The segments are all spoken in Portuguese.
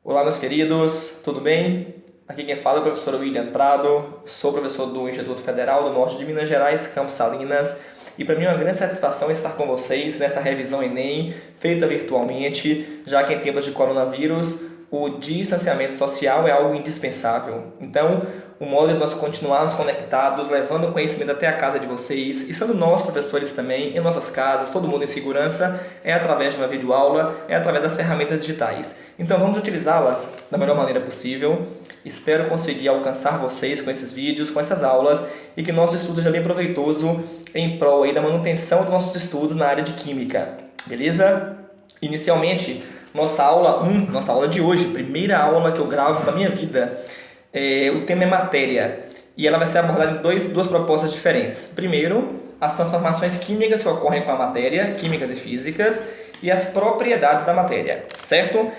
Olá, meus queridos, tudo bem? Aqui quem fala é o professor William Prado, sou professor do Instituto Federal do Norte de Minas Gerais, Campos Salinas, e para mim é uma grande satisfação estar com vocês nessa revisão Enem, feita virtualmente, já que em tempos de coronavírus, o distanciamento social é algo indispensável. Então, o modo de nós continuarmos conectados, levando o conhecimento até a casa de vocês, e sendo nós, professores também, em nossas casas, todo mundo em segurança, é através de uma videoaula, é através das ferramentas digitais. Então vamos utilizá-las da melhor maneira possível. Espero conseguir alcançar vocês com esses vídeos, com essas aulas, e que nosso estudo seja bem proveitoso em prol aí da manutenção dos nossos estudos na área de Química. Beleza? Inicialmente, nossa aula de hoje, primeira aula que eu gravo da minha vida, o tema é matéria, e ela vai ser abordada em duas propostas diferentes. Primeiro, as transformações químicas que ocorrem com a matéria, químicas e físicas, e as propriedades da matéria, certo?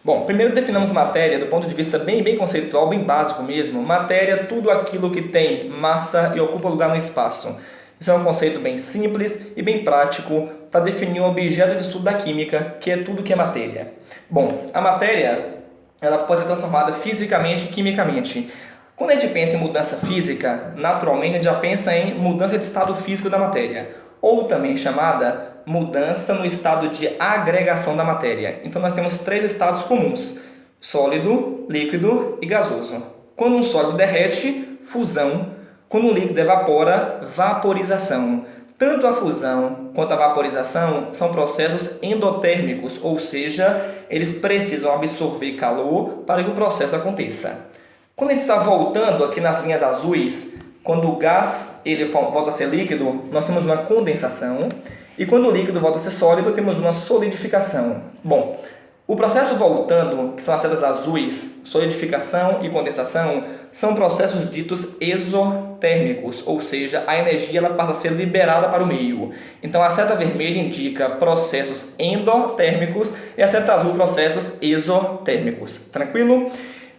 Bom, primeiro definamos matéria do ponto de vista bem conceitual, bem básico mesmo. Matéria, tudo aquilo que tem massa e ocupa lugar no espaço. Isso é um conceito bem simples e bem prático para definir um objeto de estudo da química, que é tudo que é matéria. Bom, a matéria ela pode ser transformada fisicamente e quimicamente. Quando a gente pensa em mudança física, naturalmente a gente já pensa em mudança de estado físico da matéria, ou também chamada mudança no estado de agregação da matéria. Então nós temos três estados comuns: sólido, líquido e gasoso. Quando um sólido derrete, fusão. Quando um líquido evapora, vaporização. Tanto a fusão quanto a vaporização são processos endotérmicos, ou seja, eles precisam absorver calor para que o processo aconteça. Quando a gente está voltando aqui nas linhas azuis, quando o gás ele volta a ser líquido, nós temos uma condensação. E quando o líquido volta a ser sólido, temos uma solidificação. Bom, o processo voltando, que são as setas azuis, solidificação e condensação, são processos ditos exotérmicos, ou seja, a energia ela passa a ser liberada para o meio. Então a seta vermelha indica processos endotérmicos e a seta azul processos exotérmicos. Tranquilo?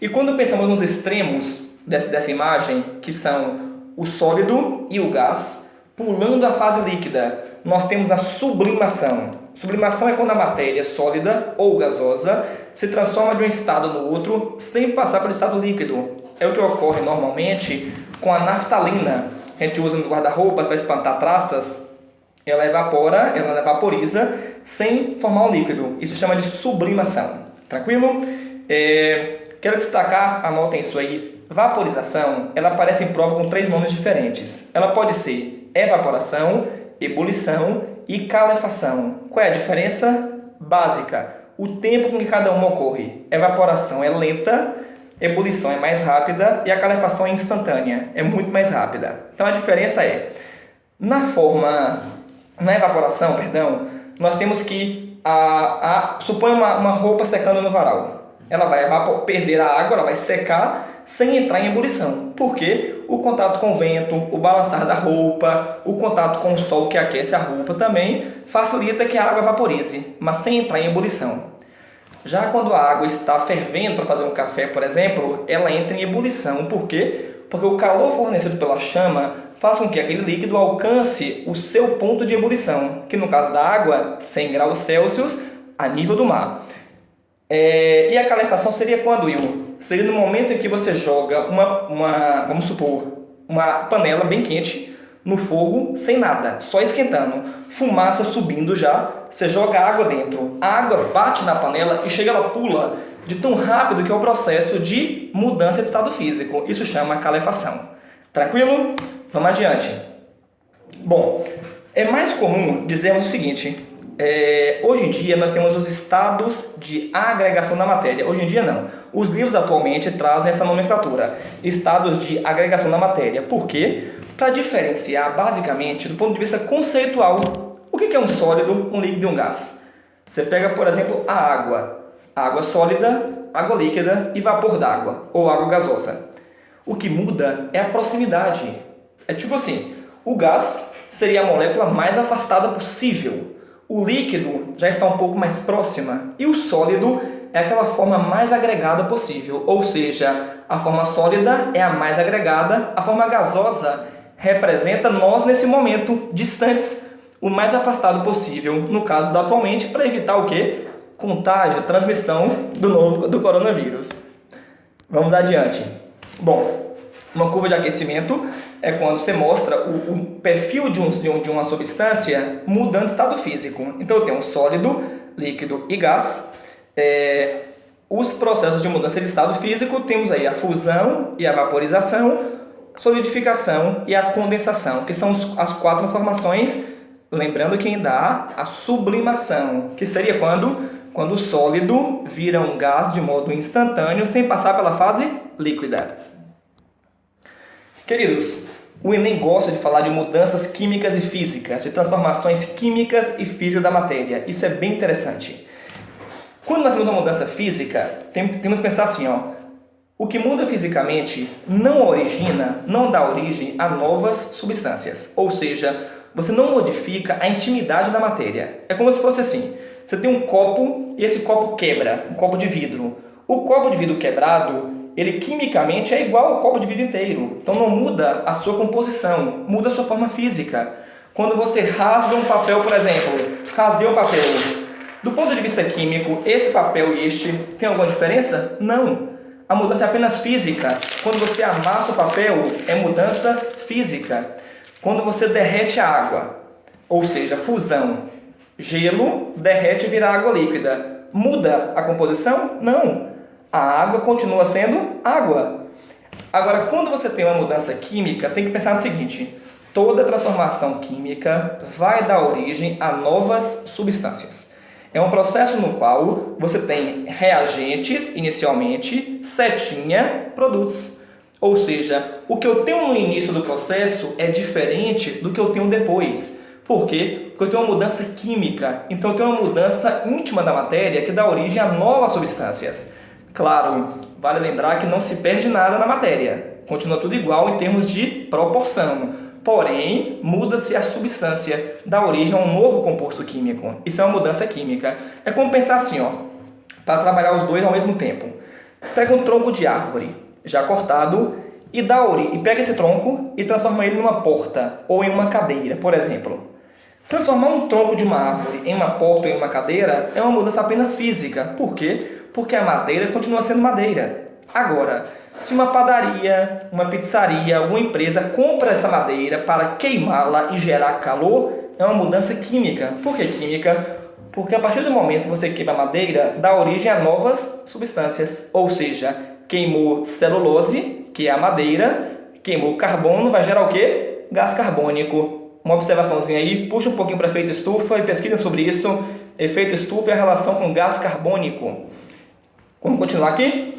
E quando pensamos nos extremos dessa imagem, que são o sólido e o gás, pulando a fase líquida, nós temos a sublimação. Sublimação é quando a matéria sólida ou gasosa se transforma de um estado no outro sem passar pelo estado líquido. É o que ocorre normalmente com a naftalina, que a gente usa nos guarda-roupas para espantar traças. Ela evapora, ela vaporiza sem formar um líquido. Isso chama de sublimação. Tranquilo? Quero destacar, anotem isso aí, vaporização, ela aparece em prova com três nomes diferentes. Ela pode ser evaporação, ebulição e calefação. Qual é a diferença? Básica. O tempo com que cada uma ocorre. Evaporação é lenta, ebulição é mais rápida e a calefação é instantânea, é muito mais rápida. Então a diferença é, na evaporação, nós temos que, supõe uma roupa secando no varal. Ela vai perder a água, ela vai secar sem entrar em ebulição. Por quê? O contato com o vento, o balançar da roupa, o contato com o sol que aquece a roupa também facilita que a água vaporize, mas sem entrar em ebulição. Já quando a água está fervendo para fazer um café, por exemplo, ela entra em ebulição. Por quê? Porque o calor fornecido pela chama faz com que aquele líquido alcance o seu ponto de ebulição, que no caso da água, 100 graus Celsius a nível do mar. E a calefação seria quando, Will? Seria no momento em que você joga vamos supor, uma panela bem quente no fogo, sem nada, só esquentando. Fumaça subindo já, você joga água dentro. A água bate na panela e chega, ela pula de tão rápido que é o processo de mudança de estado físico. Isso chama calefação. Tranquilo? Vamos adiante. Bom, é mais comum dizermos o seguinte: hoje em dia nós temos os estados de agregação da matéria. Hoje em dia não. Os livros atualmente trazem essa nomenclatura, estados de agregação da matéria. Por quê? Para diferenciar basicamente do ponto de vista conceitual o que é um sólido, um líquido e um gás. Você pega, por exemplo, a água sólida, água líquida e vapor d'água, ou água gasosa. O que muda é a proximidade. É tipo assim, o gás seria a molécula mais afastada possível. O líquido já está um pouco mais próxima e o sólido é aquela forma mais agregada possível, ou seja, a forma sólida é a mais agregada, a forma gasosa representa nós nesse momento distantes, o mais afastado possível, no caso do atualmente, para evitar o quê? contágio, transmissão do coronavírus. Vamos adiante. Bom, uma curva de aquecimento é quando você mostra o perfil de uma substância mudando de estado físico. Então eu tenho um sólido, líquido e gás. Os processos de mudança de estado físico, temos aí a fusão e a vaporização, solidificação e a condensação, que são as 4 transformações, lembrando que ainda há a sublimação, que seria quando o sólido vira um gás de modo instantâneo, sem passar pela fase líquida. Queridos, o Enem gosta de falar de mudanças químicas e físicas, de transformações químicas e físicas da matéria. Isso é bem interessante. Quando nós temos uma mudança física, temos que pensar assim, o que muda fisicamente não dá origem a novas substâncias. Ou seja, você não modifica a intimidade da matéria. É como se fosse assim, você tem um copo e esse copo quebra, um copo de vidro. O copo de vidro quebrado, ele quimicamente é igual ao copo de vidro inteiro. Então não muda a sua composição, muda a sua forma física. Quando você rasga um papel, por exemplo, rasguei um papel. Do ponto de vista químico, esse papel e este tem alguma diferença? Não. A mudança é apenas física. Quando você amassa o papel, é mudança física. Quando você derrete a água, ou seja, fusão, gelo derrete e vira água líquida. Muda a composição? Não. A água continua sendo água. Agora, quando você tem uma mudança química, tem que pensar no seguinte: toda transformação química vai dar origem a novas substâncias. É um processo no qual você tem reagentes, inicialmente, setinha, produtos. Ou seja, o que eu tenho no início do processo é diferente do que eu tenho depois. Por quê? Porque eu tenho uma mudança química. Então eu tenho uma mudança íntima da matéria que dá origem a novas substâncias. Claro, vale lembrar que não se perde nada na matéria. Continua tudo igual em termos de proporção. Porém, muda-se a substância, dá origem a um novo composto químico. Isso é uma mudança química. É como pensar assim, para trabalhar os dois ao mesmo tempo. Pega um tronco de árvore, já cortado, e pega esse tronco e transforma ele numa porta ou em uma cadeira, por exemplo. Transformar um tronco de uma árvore em uma porta ou em uma cadeira é uma mudança apenas física. Por quê? Porque a madeira continua sendo madeira. Agora, se uma padaria, uma pizzaria, alguma empresa compra essa madeira para queimá-la e gerar calor, é uma mudança química. Por que química? Porque a partir do momento que você queima a madeira, dá origem a novas substâncias. Ou seja, queimou celulose, que é a madeira, queimou carbono, vai gerar o quê? Gás carbônico. Uma observaçãozinha aí, puxa um pouquinho para efeito estufa e pesquisa sobre isso. Efeito estufa e a relação com gás carbônico. Vamos continuar aqui?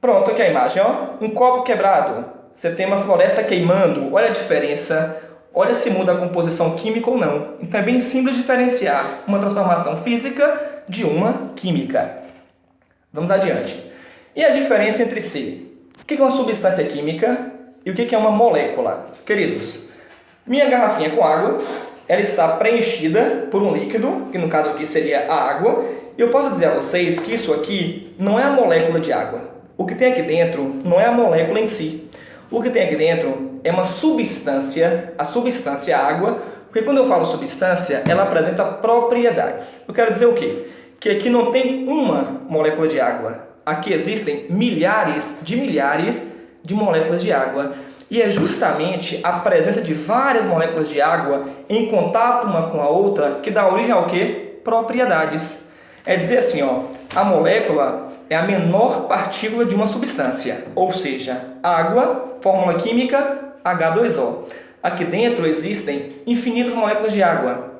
Pronto, aqui a imagem, um copo quebrado, você tem uma floresta queimando, olha a diferença, olha se muda a composição química ou não. Então é bem simples diferenciar uma transformação física de uma química. Vamos adiante. E a diferença entre si? O que é uma substância química e o que é uma molécula? Queridos, minha garrafinha com água, ela está preenchida por um líquido, que no caso aqui seria a água, e eu posso dizer a vocês que isso aqui não é a molécula de água. O que tem aqui dentro não é a molécula em si. O que tem aqui dentro é uma substância, a substância água, porque quando eu falo substância, ela apresenta propriedades. Eu quero dizer o quê? Que aqui não tem uma molécula de água. Aqui existem milhares de moléculas de água. E é justamente a presença de várias moléculas de água em contato uma com a outra que dá origem ao quê? Propriedades. É dizer assim, a molécula é a menor partícula de uma substância, ou seja, água, fórmula química, H2O. Aqui dentro existem infinitas moléculas de água,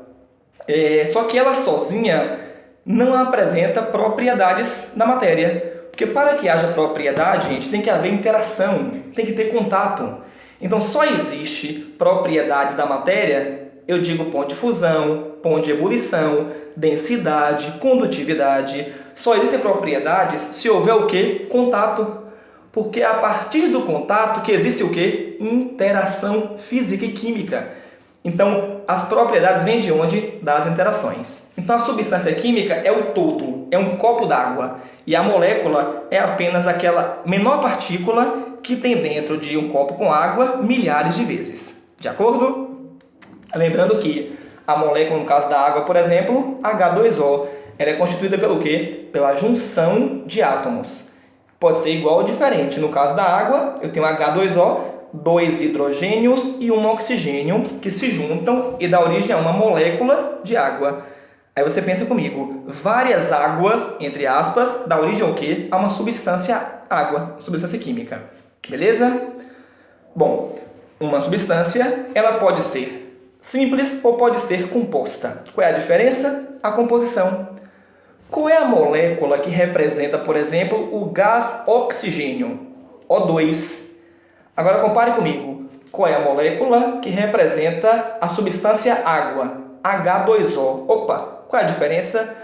só que ela sozinha não apresenta propriedades da matéria. Porque para que haja propriedade, gente, tem que haver interação, tem que ter contato. Então só existe propriedades da matéria, eu digo ponto de fusão, ponto de ebulição, densidade, condutividade. Só existem propriedades se houver o quê? Contato. Porque é a partir do contato que existe o quê? Interação física e química. Então, as propriedades vêm de onde? Das interações. Então, a substância química é o todo, é um copo d'água. E a molécula é apenas aquela menor partícula que tem dentro de um copo com água milhares de vezes. De acordo? Lembrando que A molécula, no caso da água, por exemplo, H2O, ela é constituída pelo quê? Pela junção de átomos. Pode ser igual ou diferente. No caso da água, eu tenho H2O, 2 hidrogênios e um oxigênio que se juntam e dá origem a uma molécula de água. Aí você pensa comigo, várias águas, entre aspas, dá origem ao quê? A uma substância água, substância química. Beleza? Bom, uma substância, ela pode ser simples ou pode ser composta. Qual é a diferença? A composição. Qual é a molécula que representa, por exemplo, o gás oxigênio, O2? Agora compare comigo. Qual é a molécula que representa a substância água, H2O? Opa! Qual é a diferença?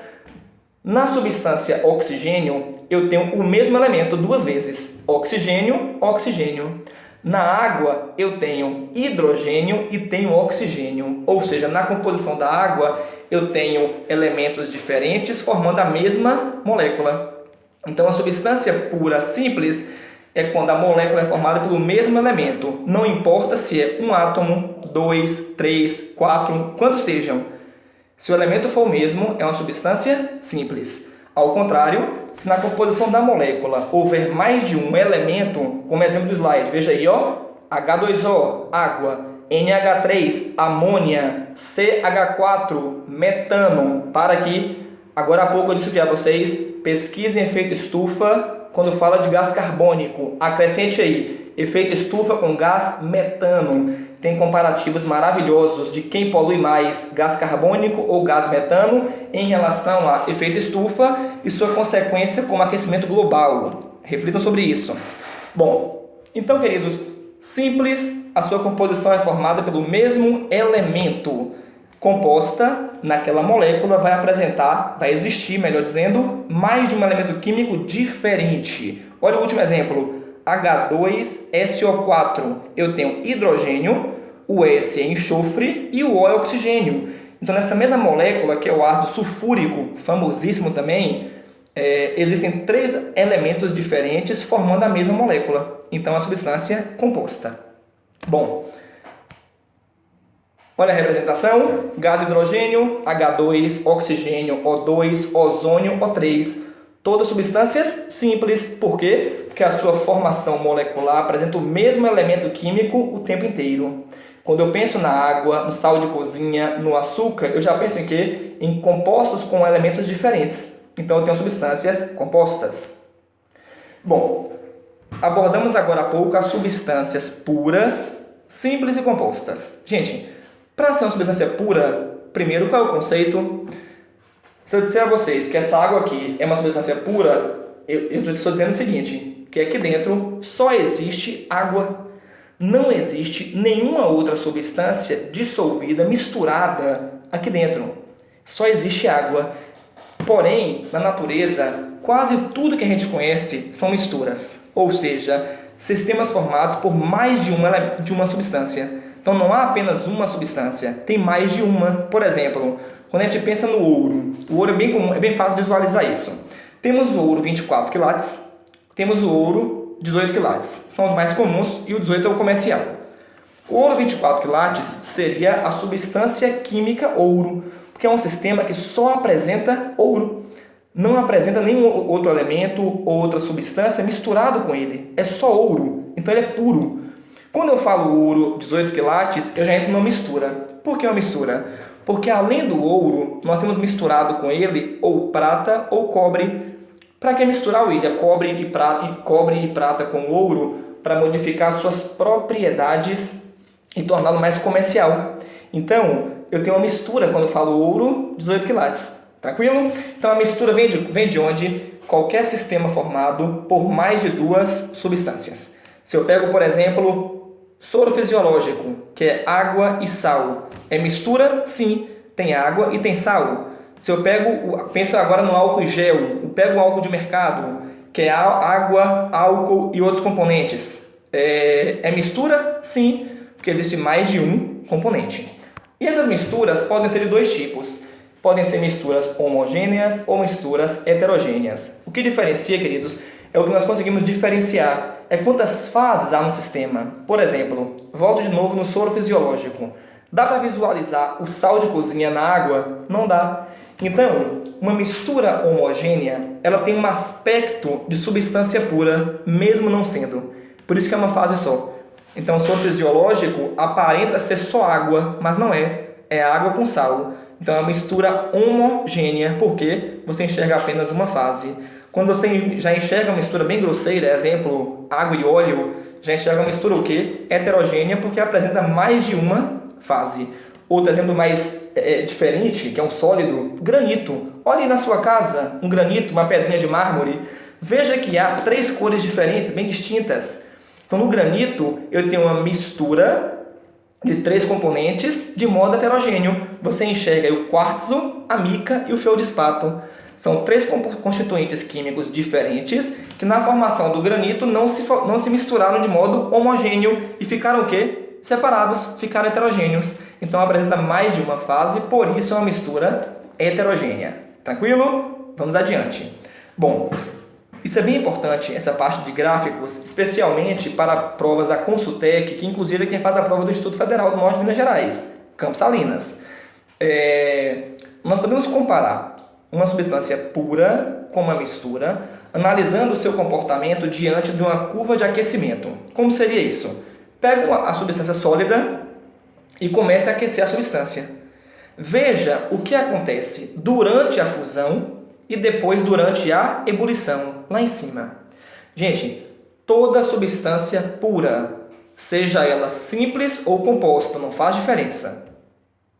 Na substância oxigênio, eu tenho o mesmo elemento duas vezes. Oxigênio, oxigênio. Na água, eu tenho hidrogênio e tenho oxigênio. Ou seja, na composição da água, eu tenho elementos diferentes formando a mesma molécula. Então, a substância pura simples é quando a molécula é formada pelo mesmo elemento. Não importa se é um átomo, 2, 3, 4, quantos sejam. Se o elemento for o mesmo, é uma substância simples. Ao contrário, se na composição da molécula houver mais de um elemento, como exemplo do slide, veja aí, ó, H2O, água, NH3, amônia, CH4, metano. Para aqui, agora há pouco eu disse a vocês, pesquisem efeito estufa quando fala de gás carbônico. Acrescente aí, efeito estufa com gás metano. Tem comparativos maravilhosos de quem polui mais, gás carbônico ou gás metano, em relação a efeito estufa e sua consequência como aquecimento global. Reflitam sobre isso. Bom, então, queridos, simples, a sua composição é formada pelo mesmo elemento. Composta, naquela molécula vai existir, melhor dizendo, mais de um elemento químico diferente. Olha o último exemplo. H2SO4, eu tenho hidrogênio, o S é enxofre e o O é oxigênio. Então, nessa mesma molécula, que é o ácido sulfúrico, famosíssimo também, existem 3 elementos diferentes formando a mesma molécula. Então, a substância composta. Bom, olha a representação: gás hidrogênio, H2, oxigênio, O2, ozônio, O3. Todas substâncias simples. Por quê? Porque a sua formação molecular apresenta o mesmo elemento químico o tempo inteiro. Quando eu penso na água, no sal de cozinha, no açúcar, eu já penso em quê? Em compostos com elementos diferentes. Então eu tenho substâncias compostas. Bom, abordamos agora há pouco as substâncias puras, simples e compostas. Gente, para ser uma substância pura, primeiro, qual é o conceito? Se eu disser a vocês que essa água aqui é uma substância pura, eu estou dizendo o seguinte, que aqui dentro só existe água. Não existe nenhuma outra substância dissolvida, misturada aqui dentro. Só existe água. Porém, na natureza, quase tudo que a gente conhece são misturas. Ou seja, sistemas formados por mais de uma substância. Então, não há apenas uma substância, tem mais de uma. Por exemplo, quando a gente pensa no ouro, o ouro é bem comum, é bem fácil visualizar isso. Temos o ouro 24 quilates, temos o ouro 18 quilates. São os mais comuns e o 18 é o comercial. O ouro 24 quilates seria a substância química ouro, porque é um sistema que só apresenta ouro. Não apresenta nenhum outro elemento ou outra substância misturado com ele. É só ouro, então ele é puro. Quando eu falo ouro 18 quilates, eu já entro numa mistura. Por que uma mistura? Porque além do ouro, nós temos misturado com ele ou prata ou cobre. Para que misturar o ilha cobre e prata com ouro? Para modificar suas propriedades e torná-lo mais comercial. Então, eu tenho uma mistura quando eu falo ouro 18 quilates. Tranquilo? Então, a mistura vem de onde? Qualquer sistema formado por mais de 2 substâncias. Se eu pego, por exemplo, soro fisiológico, que é água e sal. É mistura? Sim. Tem água e tem sal. Se eu pensa agora no álcool gel, eu pego o álcool de mercado, que é água, álcool e outros componentes. É mistura? Sim, porque existe mais de um componente. E essas misturas podem ser de 2 tipos. Podem ser misturas homogêneas ou misturas heterogêneas. O que diferencia, queridos, é o que nós conseguimos diferenciar. É quantas fases há no sistema. Por exemplo, volto de novo no soro fisiológico. Dá para visualizar o sal de cozinha na água? Não dá. Então, uma mistura homogênea, ela tem um aspecto de substância pura, mesmo não sendo. Por isso que é uma fase só. Então, o soro fisiológico aparenta ser só água, mas não é. É água com sal. Então, é uma mistura homogênea, porque você enxerga apenas uma fase. Quando você já enxerga uma mistura bem grosseira, exemplo, água e óleo, já enxerga uma mistura o quê? Heterogênea, porque apresenta mais de uma fase. Outro exemplo mais diferente, que é um sólido, granito. Olhe na sua casa um granito, uma pedrinha de mármore. Veja que há 3 cores diferentes, bem distintas. Então, no granito, eu tenho uma mistura de 3 componentes de modo heterogêneo. Você enxerga o quartzo, a mica e o feldespato. São 3 constituintes químicos diferentes que na formação do granito não se misturaram de modo homogêneo e ficaram o quê? Separados, ficaram heterogêneos. Então apresenta mais de uma fase, por isso é uma mistura heterogênea. Tranquilo? Vamos adiante. Bom, isso é bem importante, essa parte de gráficos, especialmente para provas da Consultec, que inclusive é quem faz a prova do Instituto Federal do Norte de Minas Gerais, Campos Salinas. Nós podemos comparar uma substância pura com uma mistura, analisando o seu comportamento diante de uma curva de aquecimento. Como seria isso? Pega a substância sólida e comece a aquecer a substância. Veja o que acontece durante a fusão e depois durante a ebulição, lá em cima. Gente, toda substância pura, seja ela simples ou composta, não faz diferença.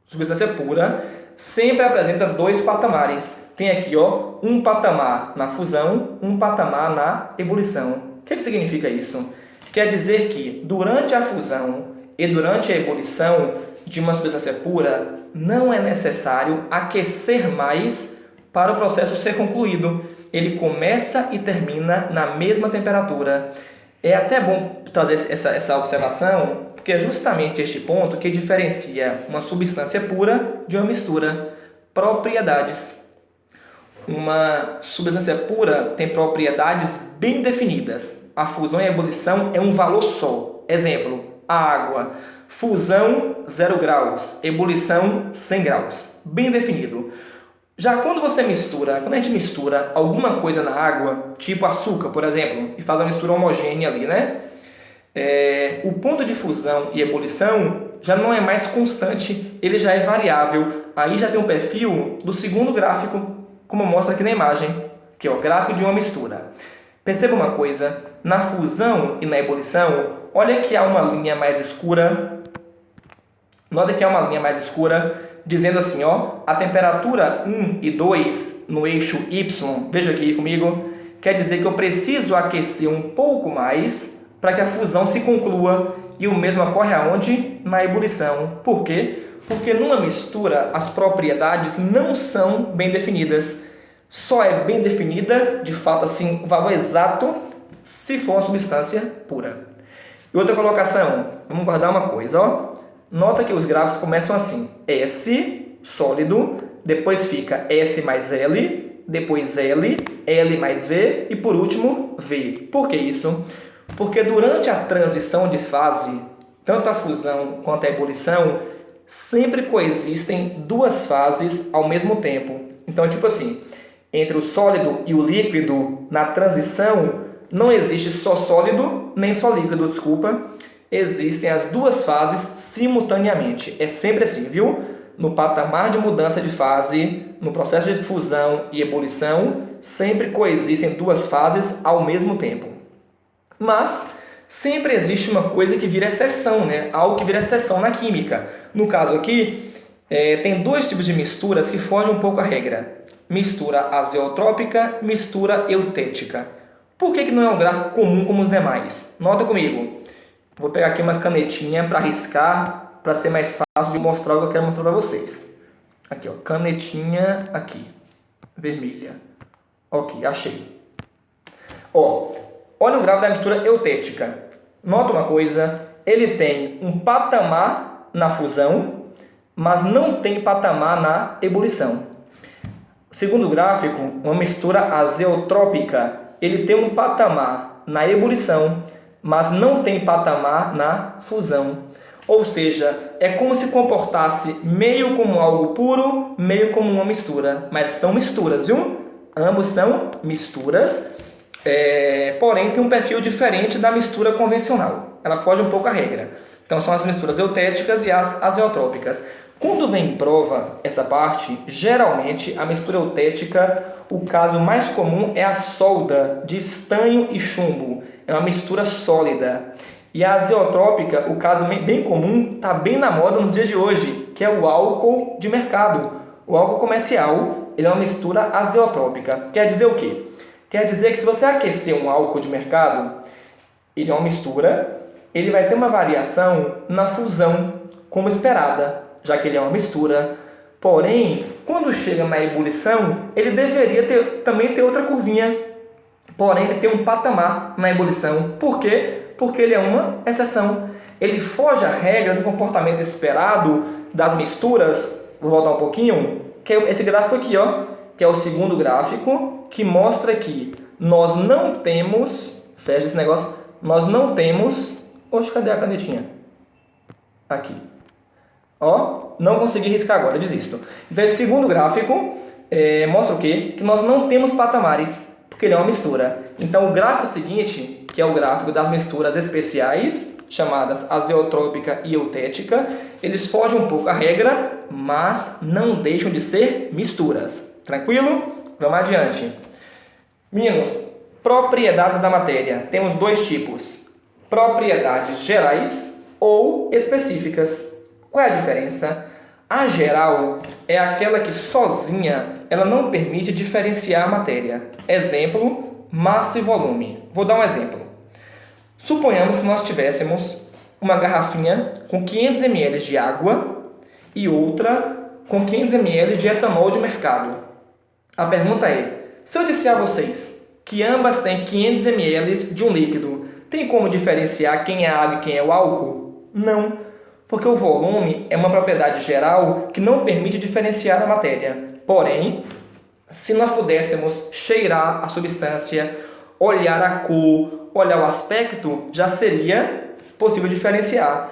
Substância pura sempre apresenta 2 patamares. Tem aqui, ó, um patamar na fusão, um patamar na ebulição. O que significa isso? Quer dizer que durante a fusão e durante a ebulição de uma substância pura, não é necessário aquecer mais para o processo ser concluído. Ele começa e termina na mesma temperatura. É até bom trazer essa observação, porque é justamente este ponto que diferencia uma substância pura de uma mistura. Propriedades. Uma substância pura tem propriedades bem definidas. A fusão e a ebulição é um valor só. Exemplo, a água. Fusão 0 graus, ebulição 100 graus. Bem definido. Já quando a gente mistura alguma coisa na água, tipo açúcar, por exemplo, e faz uma mistura homogênea ali, né? O ponto de fusão e ebulição já não é mais constante, ele já é variável. Aí já tem um perfil do segundo gráfico, como mostra aqui na imagem, que é o gráfico de uma mistura. Perceba uma coisa, na fusão e na ebulição, olha que há uma linha mais escura. Nota que há uma linha mais escura, dizendo assim, ó, a temperatura 1 e 2 no eixo Y, veja aqui comigo, quer dizer que eu preciso aquecer um pouco mais para que a fusão se conclua, e o mesmo ocorre aonde? Na ebulição. Por quê? Porque numa mistura as propriedades não são bem definidas. Só é bem definida, de fato, assim, o valor exato, se for uma substância pura. E outra colocação, vamos guardar uma coisa, ó. Nota que os gráficos começam assim, S, sólido, depois fica S mais L, depois L, L mais V e por último V. Por que isso? Porque durante a transição de fase, tanto a fusão quanto a ebulição, sempre coexistem 2 fases ao mesmo tempo. Então, tipo assim, entre o sólido e o líquido, na transição, não existe só sólido, nem só líquido, desculpa. Existem as 2 fases simultaneamente. É sempre assim, viu? No patamar de mudança de fase, no processo de fusão e ebulição, sempre coexistem 2 fases ao mesmo tempo. Mas sempre existe uma coisa que vira exceção, né? Algo que vira exceção na química. No caso aqui, tem 2 tipos de misturas que fogem um pouco à regra. Mistura azeotrópica, mistura eutética. Por que não é um gráfico comum como os demais? Nota comigo. Vou pegar aqui uma canetinha para riscar, para ser mais fácil de mostrar o que eu quero mostrar para vocês. Aqui, ó, canetinha aqui, vermelha. Ok, achei. Ó, olha o gráfico da mistura eutética. Nota uma coisa, ele tem um patamar na fusão, mas não tem patamar na ebulição. Segundo o gráfico, uma mistura azeotrópica, ele tem um patamar na ebulição, mas não tem patamar na fusão. Ou seja, é como se comportasse meio como algo puro, meio como uma mistura. Mas são misturas, viu? Ambos são misturas, porém tem um perfil diferente da mistura convencional. Ela foge um pouco à regra. Então são as misturas eutéticas e as azeotrópicas. Quando vem em prova essa parte, geralmente a mistura eutética, o caso mais comum é a solda de estanho e chumbo. É uma mistura sólida. E a azeotrópica, o caso bem comum, está bem na moda nos dias de hoje, que é o álcool de mercado. O álcool comercial, ele é uma mistura azeotrópica. Quer dizer o quê? Quer dizer que se você aquecer um álcool de mercado, ele é uma mistura, ele vai ter uma variação na fusão, como esperada, já que ele é uma mistura. Porém, quando chega na ebulição, ele deveria também ter outra curvinha. Porém, ele tem um patamar na ebulição. Por quê? Porque ele é uma exceção. Ele foge à regra do comportamento esperado das misturas. Vou voltar um pouquinho. Que é esse gráfico aqui, ó, que é o segundo gráfico, que mostra que nós não temos... Fecha esse negócio. Nós não temos... Oxe, cadê a canetinha? Aqui. Ó, não consegui riscar agora, desisto. Então, esse segundo gráfico mostra o quê? Que nós não temos patamares, porque ele é uma mistura. Então, o gráfico seguinte, que é o gráfico das misturas especiais, chamadas azeotrópica e eutética, eles fogem um pouco à regra, mas não deixam de ser misturas. Tranquilo? Vamos adiante. Meninos, propriedades da matéria. Temos dois tipos. Propriedades gerais ou específicas. Qual é a diferença? A geral é aquela que sozinha ela não permite diferenciar a matéria. Exemplo, massa e volume. Vou dar um exemplo. Suponhamos que nós tivéssemos uma garrafinha com 500 ml de água e outra com 500 ml de etanol de mercado. A pergunta é, se eu disser a vocês que ambas têm 500 ml de um líquido, tem como diferenciar quem é a água e quem é o álcool? Não, porque o volume é uma propriedade geral que não permite diferenciar a matéria. Porém, se nós pudéssemos cheirar a substância, olhar a cor, olhar o aspecto, já seria possível diferenciar.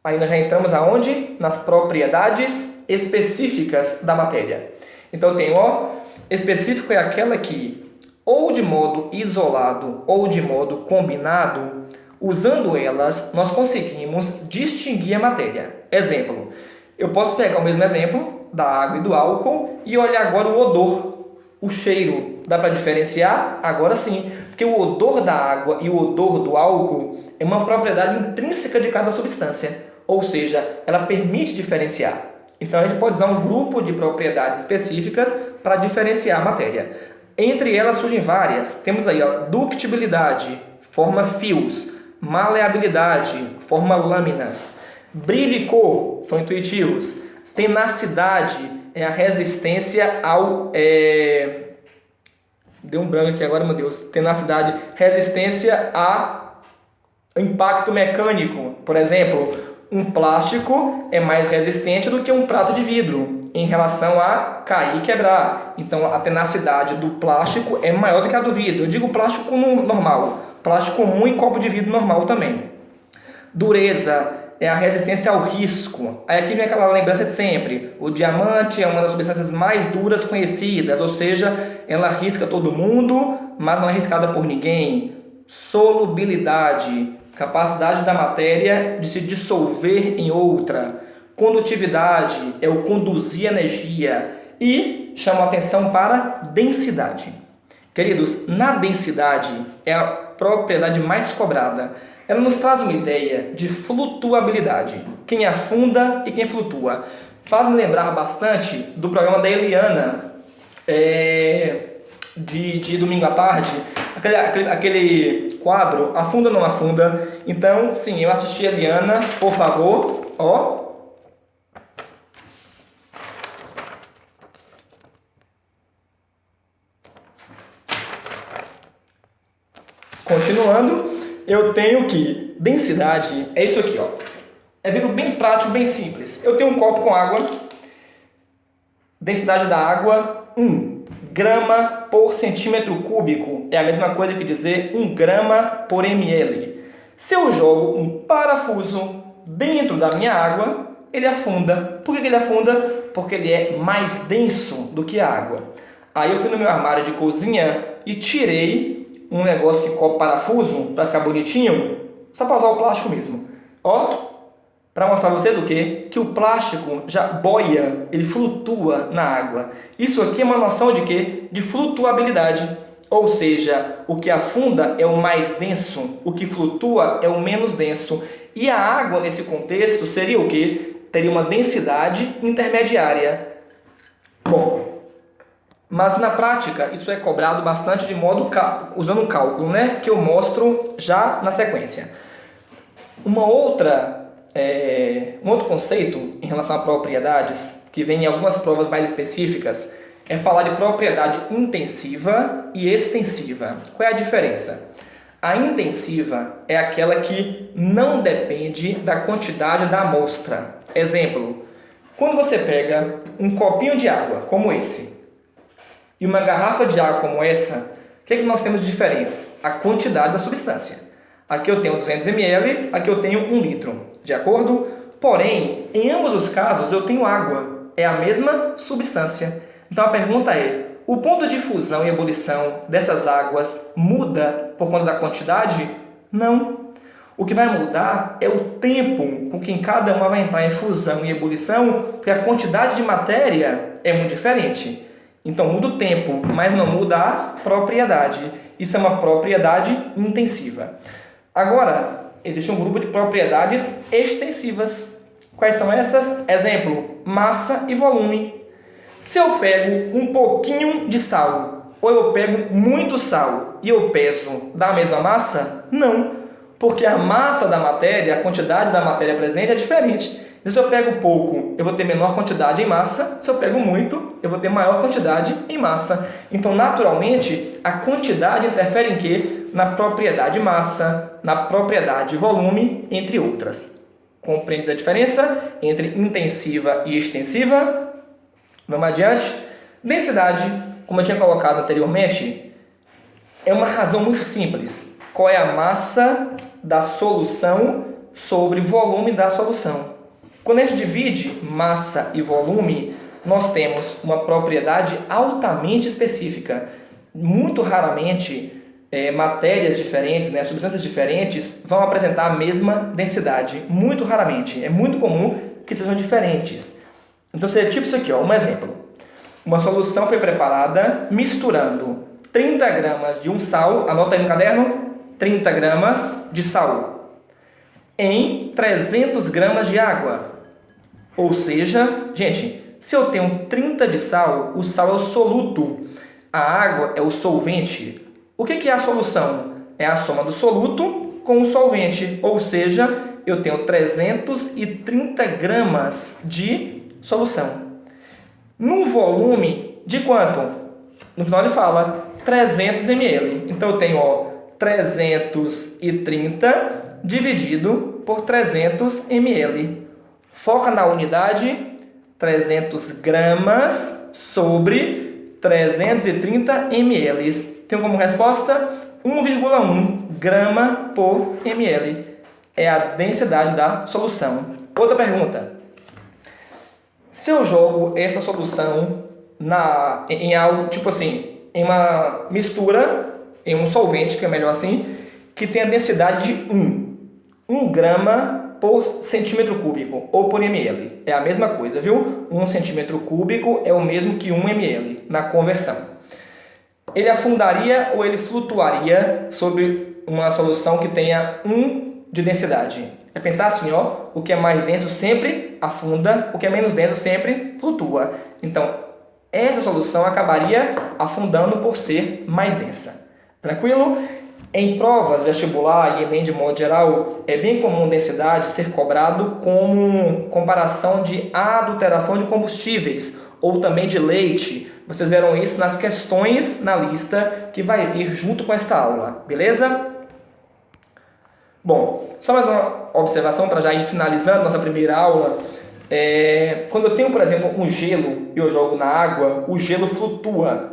Aí nós já entramos aonde? Nas propriedades específicas da matéria. Então tem, específico é aquela que, ou de modo isolado ou de modo combinado, usando elas, nós conseguimos distinguir a matéria. Exemplo, eu posso pegar o mesmo exemplo da água e do álcool e olhar agora o odor, o cheiro. Dá para diferenciar? Agora sim, porque o odor da água e o odor do álcool é uma propriedade intrínseca de cada substância, ou seja, ela permite diferenciar. Então a gente pode usar um grupo de propriedades específicas para diferenciar a matéria. Entre elas surgem várias. Temos aí, ductibilidade, forma fios, maleabilidade, forma lâminas, brilho e cor, são intuitivos, tenacidade é a resistência ao... Deu um branco aqui agora, meu Deus. Tenacidade, resistência a impacto mecânico. Por exemplo, um plástico é mais resistente do que um prato de vidro em relação a cair e quebrar. Então, a tenacidade do plástico é maior do que a do vidro. Eu digo plástico normal. Plástico comum e copo de vidro normal também. Dureza é a resistência ao risco. Aí aqui vem aquela lembrança de sempre. O diamante é uma das substâncias mais duras conhecidas, ou seja, ela risca todo mundo, mas não é riscada por ninguém. Solubilidade, capacidade da matéria de se dissolver em outra. Condutividade é o conduzir energia. E chama a atenção para densidade. Queridos, na densidade é a propriedade mais cobrada. Ela nos traz uma ideia de flutuabilidade. Quem afunda e quem flutua. Faz-me lembrar bastante do programa da Eliana, de domingo à tarde. Aquele quadro, afunda ou não afunda? Então, sim, eu assisti a Eliana, por favor, Continuando, eu tenho que densidade é isso aqui, Exemplo bem prático, bem simples. Eu tenho um copo com água, densidade da água 1 grama por centímetro cúbico. É a mesma coisa que dizer 1 grama por ml. Se eu jogo um parafuso dentro da minha água, ele afunda. Por que ele afunda? Porque ele é mais denso do que a água. Aí eu fui no meu armário de cozinha e tirei um negócio que cobre parafuso para ficar bonitinho, só para usar o plástico mesmo. Ó, para mostrar para vocês o quê? Que o plástico já boia, ele flutua na água. Isso aqui é uma noção de quê? De flutuabilidade. Ou seja, o que afunda é o mais denso, o que flutua é o menos denso. E a água, nesse contexto, seria o quê? Teria uma densidade intermediária. Bom, mas na prática isso é cobrado bastante de modo usando um cálculo, né? Que eu mostro já na sequência. Um outro conceito em relação a propriedades, que vem em algumas provas mais específicas, é falar de propriedade intensiva e extensiva. Qual é a diferença? A intensiva é aquela que não depende da quantidade da amostra. Exemplo, quando você pega um copinho de água, como esse, e uma garrafa de água como essa, o que nós temos de diferentes? A quantidade da substância. Aqui eu tenho 200 ml, aqui eu tenho 1 litro, de acordo? Porém, em ambos os casos eu tenho água, é a mesma substância. Então a pergunta é, o ponto de fusão e ebulição dessas águas muda por conta da quantidade? Não. O que vai mudar é o tempo com que cada uma vai entrar em fusão e ebulição, porque a quantidade de matéria é muito diferente. Então muda o tempo, mas não muda a propriedade. Isso é uma propriedade intensiva. Agora, existe um grupo de propriedades extensivas. Quais são essas? Exemplo, massa e volume. Se eu pego um pouquinho de sal, ou eu pego muito sal e eu peso da mesma massa? Não, porque a massa da matéria, a quantidade da matéria presente é diferente. Se eu pego pouco, eu vou ter menor quantidade em massa. Se eu pego muito, eu vou ter maior quantidade em massa. Então, naturalmente, a quantidade interfere em quê? Na propriedade massa, na propriedade volume, entre outras. Compreende a diferença entre intensiva e extensiva? Vamos adiante? Densidade, como eu tinha colocado anteriormente, é uma razão muito simples. Qual é a massa da solução sobre volume da solução? Quando a gente divide massa e volume, nós temos uma propriedade altamente específica. Muito raramente, matérias diferentes, né, substâncias diferentes, vão apresentar a mesma densidade. Muito raramente. É muito comum que sejam diferentes. Então, seria tipo isso aqui, ó, um exemplo. Uma solução foi preparada misturando 30 gramas de um sal, anota aí no caderno, 30 gramas de sal, em 300 gramas de água. Ou seja, gente, se eu tenho 30 de sal, o sal é o soluto, a água é o solvente. O que é a solução? É a soma do soluto com o solvente, ou seja, eu tenho 330 gramas de solução. No volume de quanto? No final ele fala 300 ml. Então eu tenho 330 dividido por 300 ml. Foca na unidade, 300 gramas sobre 330 ml. Tenho como resposta 1,1 grama por ml. É a densidade da solução. Outra pergunta. Se eu jogo esta solução em algo, tipo assim, em uma mistura, em um solvente, que é melhor assim, que tem a densidade de 1 grama por centímetro cúbico, ou por ml. É a mesma coisa, viu? 1 centímetro cúbico é o mesmo que 1 ml na conversão. Ele afundaria ou ele flutuaria sobre uma solução que tenha 1 de densidade? É pensar assim, o que é mais denso sempre afunda, o que é menos denso sempre flutua. Então, essa solução acabaria afundando por ser mais densa. Tranquilo? Em provas vestibular e Enem de modo geral, é bem comum densidade ser cobrado como comparação de adulteração de combustíveis ou também de leite. Vocês verão isso nas questões na lista que vai vir junto com esta aula, beleza? Bom, só mais uma observação para já ir finalizando nossa primeira aula. Quando eu tenho, por exemplo, um gelo e eu jogo na água, o gelo flutua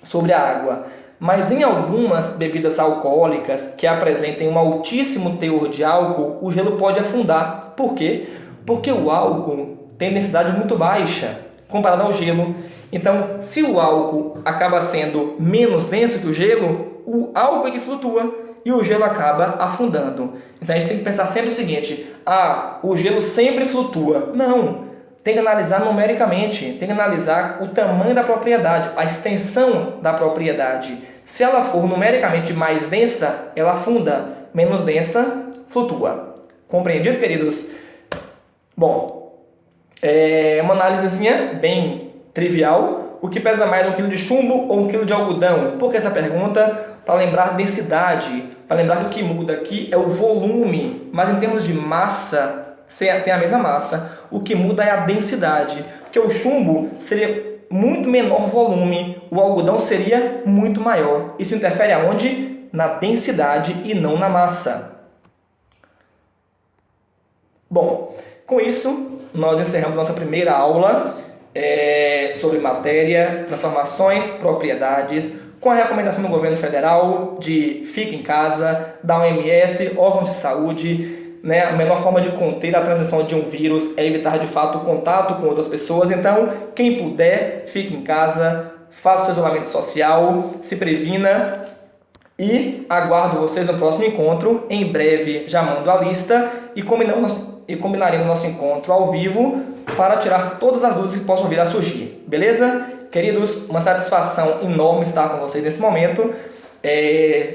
sobre a água. Mas em algumas bebidas alcoólicas que apresentem um altíssimo teor de álcool, o gelo pode afundar. Por quê? Porque o álcool tem densidade muito baixa comparado ao gelo. Então, se o álcool acaba sendo menos denso que o gelo, o álcool é que flutua e o gelo acaba afundando. Então, a gente tem que pensar sempre o seguinte: o gelo sempre flutua. Não, tem que analisar numericamente, tem que analisar o tamanho da propriedade, a extensão da propriedade. Se ela for numericamente mais densa, ela afunda, menos densa, flutua. Compreendido, queridos? Bom, uma análisezinha bem trivial. O que pesa mais, 1 kg de chumbo ou 1 kg de algodão? Por que essa pergunta? Para lembrar densidade, para lembrar que o que muda aqui é o volume, mas em termos de massa, tem a mesma massa, o que muda é a densidade, porque o chumbo seria muito menor volume, o algodão seria muito maior. Isso interfere aonde? Na densidade e não na massa. Bom, com isso, nós encerramos nossa primeira aula sobre matéria, transformações, propriedades, com a recomendação do governo federal de fique em casa, da OMS, órgãos de saúde. A melhor forma de conter a transmissão de um vírus é evitar de fato o contato com outras pessoas. Então, quem puder, fique em casa, faça o seu isolamento social, se previna e aguardo vocês no próximo encontro. Em breve já mando a lista e combinaremos nosso encontro ao vivo para tirar todas as dúvidas que possam vir a surgir. Beleza? Queridos, uma satisfação enorme estar com vocês nesse momento.